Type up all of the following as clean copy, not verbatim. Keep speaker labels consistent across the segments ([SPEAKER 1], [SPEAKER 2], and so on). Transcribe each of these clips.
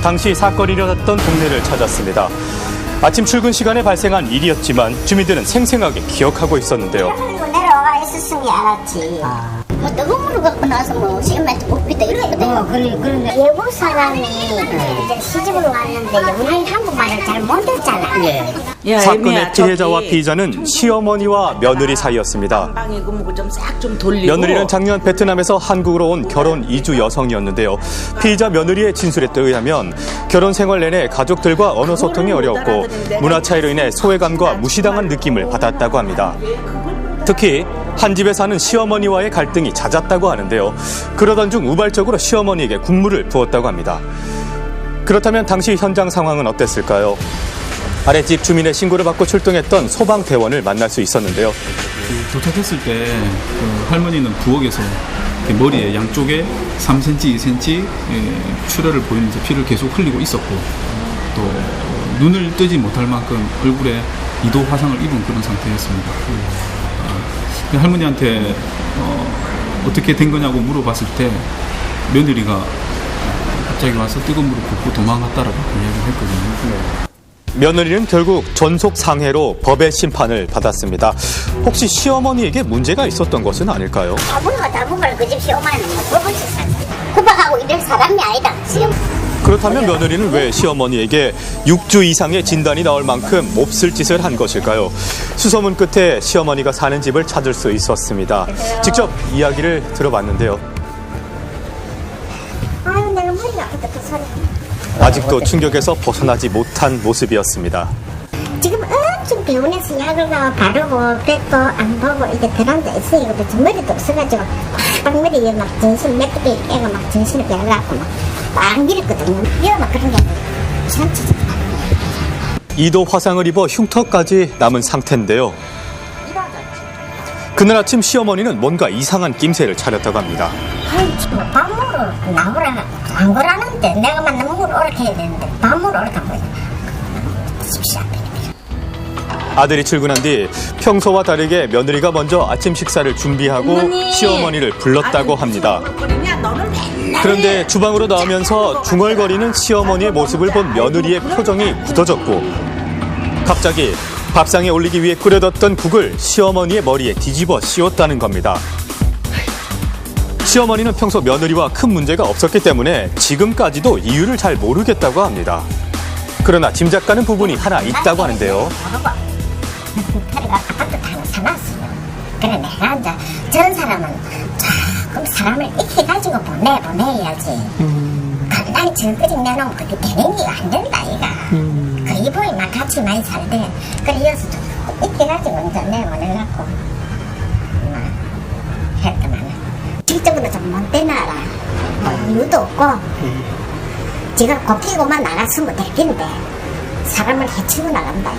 [SPEAKER 1] 당시 사건이 일어났던 동네를 찾았습니다. 아침 출근 시간에 발생한 일이었지만 주민들은 생생하게 기억하고 있었는데요.
[SPEAKER 2] 내려와 있었으니 알았지. 뭐 뜨거운 물을 갖고 나서 뭐 시엄마한테 묵비다 이러거든요. 그런데 외국 사람이 이제 시집을 왔는데 우리 한국말을 잘 못했잖아.
[SPEAKER 3] 예.
[SPEAKER 1] 사건의 피해자와 피의자는 시어머니와 며느리 사이였습니다. 며느리는 작년 베트남에서 한국으로 온 결혼 이주 여성이었는데요. 피의자 며느리의 진술에 의하면 결혼 생활 내내 가족들과 언어 소통이 어려웠고 문화 차이로 인해 소외감과 무시당한 느낌을 받았다고 합니다. 특히 한 집에 사는 시어머니와의 갈등이 잦았다고 하는데요. 그러던 중 우발적으로 시어머니에게 군물을 부었다고 합니다. 그렇다면 당시 현장 상황은 어땠을까요? 아랫집 주민의 신고를 받고 출동했던 소방대원을 만날 수 있었는데요.
[SPEAKER 4] 도착했을 때 할머니는 부엌에서 머리에 양쪽에 3cm, 2cm 출혈을 보이면서 피를 계속 흘리고 있었고 또 눈을 뜨지 못할 만큼 얼굴에 2도 화상을 입은 그런 상태였습니다. 할머니한테 어떻게 된 거냐고 물어봤을 때 며느리가 갑자기 와서 뜨거운 물을 붓고 도망갔다라고 이야기를 했거든요.
[SPEAKER 1] 며느리는 결국 전속상해로 법의 심판을 받았습니다. 혹시 시어머니에게 문제가 있었던 것은 아닐까요?
[SPEAKER 2] 아무나 다부발 그 집 시어머니는 법없이 살았어. 구박하고 이럴 사람이 아니다.
[SPEAKER 1] 그렇다면 며느리는 왜 시어머니에게 6주 이상의 진단이 나올 만큼 몹쓸 짓을 한 것일까요? 수소문 끝에 시어머니가 사는 집을 찾을 수 있었습니다. 직접 이야기를 들어봤는데요.
[SPEAKER 2] 아유, 내가 머리가 아프다, 그 소리.
[SPEAKER 1] 아직도 충격에서 벗어나지 못한 모습이었습니다.
[SPEAKER 2] 지금 엄청 병원에서 약을 바르고 배도 안 보고 이제 들어앉아 있으니까 머리도 없어가지고 막 머리에 막 정신 몇 개 애가 막 정신을 빼갖고 막 밀었거든요. 이거 막 그런 게 전체적으로
[SPEAKER 1] 2도 화상을 입어 흉터까지 남은 상태인데요. 그날 아침 시어머니는 뭔가 이상한 낌새를 차렸다고 합니다.
[SPEAKER 2] 밤으로 나오라 안 거라는데 내가 만나면 물 오르게 해야 되는데 밤으로 오르게 하고 집시 앞에
[SPEAKER 1] 아들이 출근한 뒤 평소와 다르게 며느리가 먼저 아침 식사를 준비하고 시어머니를 불렀다고 합니다. 그런데 주방으로 나오면서 중얼거리는 시어머니의 모습을 본 며느리의 표정이 굳어졌고 갑자기 밥상에 올리기 위해 끓여뒀던 국을 시어머니의 머리에 뒤집어 씌웠다는 겁니다. 시어머니는 평소 며느리와 큰 문제가 없었기 때문에 지금까지도 이유를 잘 모르겠다고 합니다. 그러나 짐작 가는 부분이 하나 있다고 하는데요.
[SPEAKER 2] 그래가 아파트 하나 사놨어요. 그래 내가 이제 저런 사람은 조금 사람을 익혀가지고 보내야지. 간단히 저까지 내놓으면 그게 되는 게 안 된다 이가. 그 이보이 막 같이 많이 살대. 그래 이어서 좀 익혀가지고 이제 내보내갖고 막 했더만 실적으로 좀 못되나라. 뭐 이유도 없고 지가 곱히고만 나갔으면 될 텐데 사람을 해치고 나간다.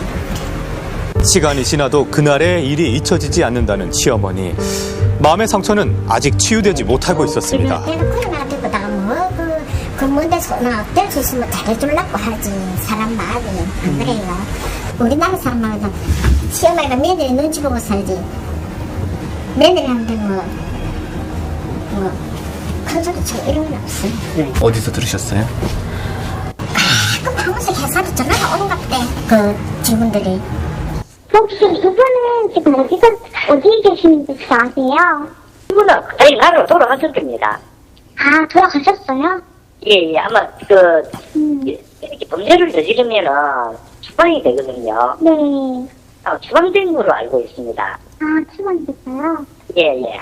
[SPEAKER 1] 시간이 지나도 그날의 일이 잊혀지지 않는다는 시어머니. 마음의 상처는 아직 치유되지 못하고 있었습니다.
[SPEAKER 2] 내가 코로나 되고다가 그 뭔데 소나 뗄 수 있으면 잘해주려고 하지. 사람 마음이 안 그래요. 우리나라 사람은 시어머니가 며느리 눈치 보고 살지. 며느리한테 큰 소리 치고 이런 건 없어요.
[SPEAKER 5] 어디서 들으셨어요?
[SPEAKER 2] 가끔 한 번씩 회사도 전화가 오는 것 같아. 그 직원들이. 혹시 이분은 지금 어디 계시는지 아세요?
[SPEAKER 6] 이분은 저희 나라로 돌아가셨습니다.
[SPEAKER 2] 아, 돌아가셨어요?
[SPEAKER 6] 예, 아마 이렇게 범죄를 저지르면은 추방이 되거든요.
[SPEAKER 2] 네.
[SPEAKER 6] 추방된 걸로 알고 있습니다.
[SPEAKER 2] 아, 추방됐어요?
[SPEAKER 6] 예.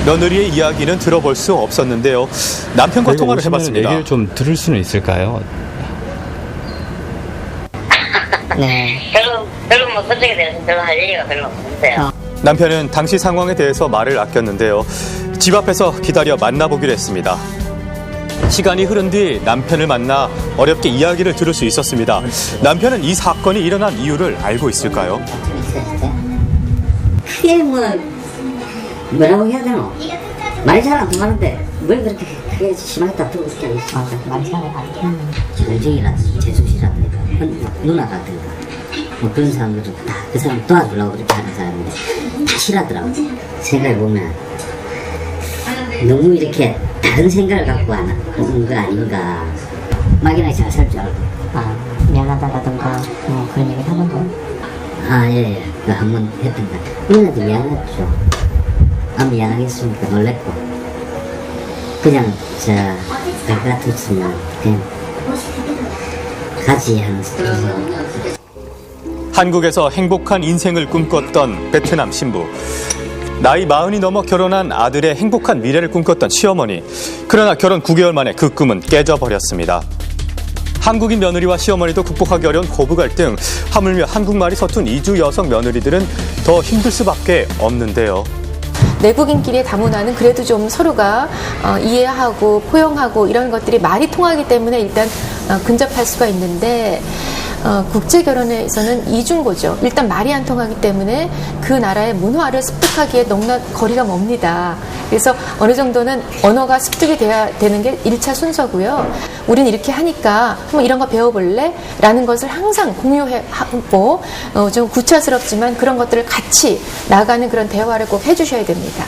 [SPEAKER 1] 며느리의 이야기는 들어볼 수 없었는데요. 남편과 통화를 해봤습니다.
[SPEAKER 5] 얘기를 좀 들을 수는 있을까요?
[SPEAKER 6] 네. 별로 뭐 그쪽에 대해서 별로 할 얘기가 별로 없어요.
[SPEAKER 1] 남편은 당시 상황에 대해서 말을 아꼈는데요. 집 앞에서 기다려 만나보기로 했습니다. 시간이 흐른 뒤 남편을 만나 어렵게 이야기를 들을 수 있었습니다. 남편은 이 사건이 일어난 이유를 알고 있을까요?
[SPEAKER 7] 크게 뭐라고 해야 되노? 말이 잘 안 통하는데 뭘 그렇게 크게 심하게 다투고 있지 않습니까? 말이 잘 안 통하는 전쟁이라든지 재수시라든가 누나라든가 뭐 그런 사람들은 다 그 사람 도와주려고 그렇게 하는 사람인데 다 싫어하더라고. 생각해보면 너무 이렇게 다른 생각을 갖고 하는 거 아닌가. 막연하게 잘 살 줄 알고.
[SPEAKER 2] 미안하다라든가 뭐 그런 얘기를 하는 거예요?
[SPEAKER 7] 예. 한번 했던 것 같아요. 누나도 미안했죠. 미안하겠습니까? 놀랬고. 그냥, 날 같았으면, 그냥, 가지 하는 스타일이죠.
[SPEAKER 1] 한국에서 행복한 인생을 꿈꿨던 베트남 신부. 나이 40이 넘어 결혼한 아들의 행복한 미래를 꿈꿨던 시어머니. 그러나 결혼 9개월 만에 그 꿈은 깨져버렸습니다. 한국인 며느리와 시어머니도 극복하기 어려운 고부 갈등. 하물며 한국말이 서툰 이주 여성 며느리들은 더 힘들 수밖에 없는데요.
[SPEAKER 3] 내국인끼리의 다문화는 그래도 좀 서로가 이해하고 포용하고 이런 것들이 말이 통하기 때문에 일단 근접할 수가 있는데 국제 결혼에서는 이중고죠. 일단 말이 안 통하기 때문에 그 나라의 문화를 습득하기에 너무나 거리가 멉니다. 그래서 어느 정도는 언어가 습득이 돼야 되는 게 1차 순서고요. 우린 이렇게 하니까 한번 이런 거 배워볼래? 라는 것을 항상 공유하고 좀 구차스럽지만 그런 것들을 같이 나가는 그런 대화를 꼭 해주셔야 됩니다.